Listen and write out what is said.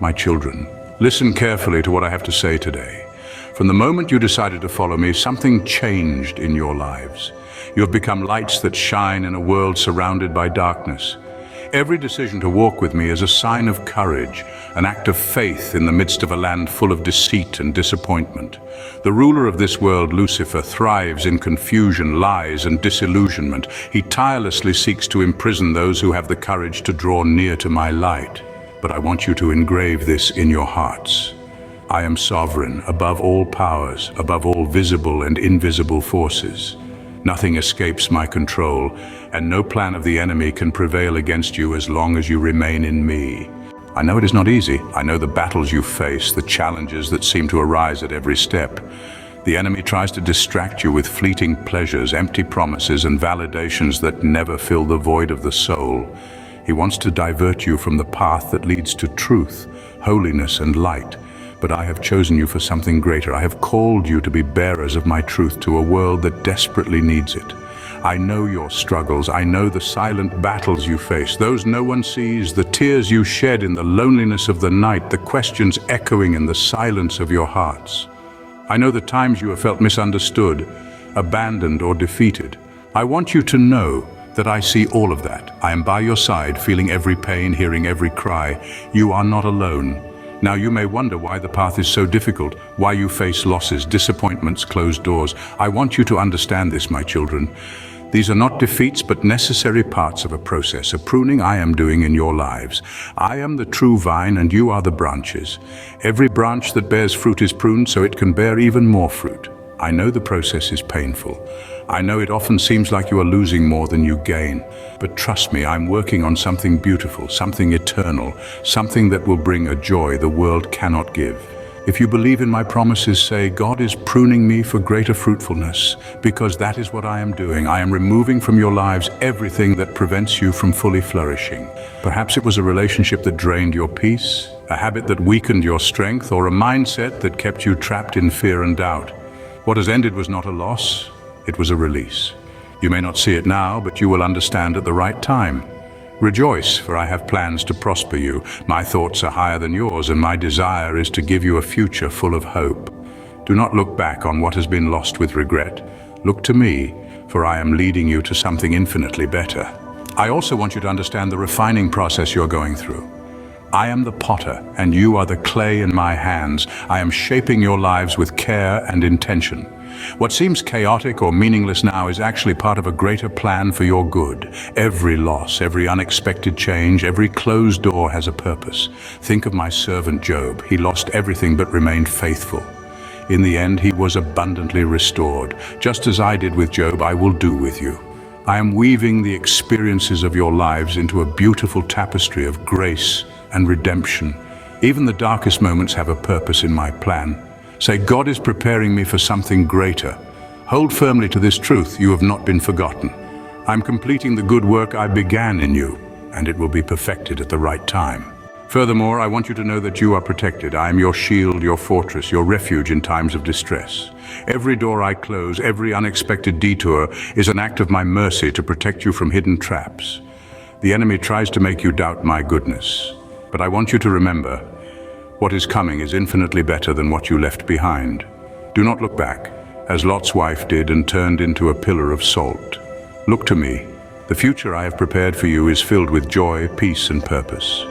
My children, listen carefully to what I have to say today. From the moment you decided to follow me, something changed in your lives. You have become lights that shine in a world surrounded by darkness. Every decision to walk with me is a sign of courage, an act of faith in the midst of a land full of deceit and disappointment. The ruler of this world, Lucifer, thrives in confusion, lies, and disillusionment. He tirelessly seeks to imprison those who have the courage to draw near to my light. But I want you to engrave this in your hearts. I am sovereign, above all powers, above all visible and invisible forces. Nothing escapes my control, and no plan of the enemy can prevail against you as long as you remain in me. I know it is not easy. I know the battles you face, the challenges that seem to arise at every step. The enemy tries to distract you with fleeting pleasures, empty promises, and validations that never fill the void of the soul. He wants to divert you from the path that leads to truth, holiness, and light. But I have chosen you for something greater. I have called you to be bearers of my truth to a world that desperately needs it. I know your struggles. I know the silent battles you face, those no one sees, the tears you shed in the loneliness of the night, the questions echoing in the silence of your hearts. I know the times you have felt misunderstood, abandoned, or defeated. I want you to know that I see all of that. I am by your side, feeling every pain, hearing every cry. You are not alone. Now you may wonder why the path is so difficult, why you face losses, disappointments, closed doors. I want you to understand this, my children. These are not defeats, but necessary parts of a process, a pruning I am doing in your lives. I am the true vine and you are the branches. Every branch that bears fruit is pruned so it can bear even more fruit. I know the process is painful. I know it often seems like you are losing more than you gain. But trust me, I'm working on something beautiful, something eternal, something that will bring a joy the world cannot give. If you believe in my promises, say, God is pruning me for greater fruitfulness, because that is what I am doing. I am removing from your lives everything that prevents you from fully flourishing. Perhaps it was a relationship that drained your peace, a habit that weakened your strength, or a mindset that kept you trapped in fear and doubt. What has ended was not a loss, it was a release. You may not see it now, but you will understand at the right time. Rejoice, for I have plans to prosper you. My thoughts are higher than yours, and my desire is to give you a future full of hope. Do not look back on what has been lost with regret. Look to me, for I am leading you to something infinitely better. I also want you to understand the refining process you're going through. I am the potter, and you are the clay in my hands. I am shaping your lives with care and intention. What seems chaotic or meaningless now is actually part of a greater plan for your good. Every loss, every unexpected change, every closed door has a purpose. Think of my servant Job. He lost everything but remained faithful. In the end, he was abundantly restored. Just as I did with Job, I will do with you. I am weaving the experiences of your lives into a beautiful tapestry of grace and redemption. Even the darkest moments have a purpose in my plan. Say, God is preparing me for something greater. Hold firmly to this truth, you have not been forgotten. I'm completing the good work I began in you, and it will be perfected at the right time. Furthermore, I want you to know that you are protected. I am your shield, your fortress, your refuge in times of distress. Every door I close, every unexpected detour is an act of my mercy to protect you from hidden traps. The enemy tries to make you doubt my goodness. But I want you to remember, what is coming is infinitely better than what you left behind. Do not look back, as Lot's wife did and turned into a pillar of salt. Look to me. The future I have prepared for you is filled with joy, peace, and purpose.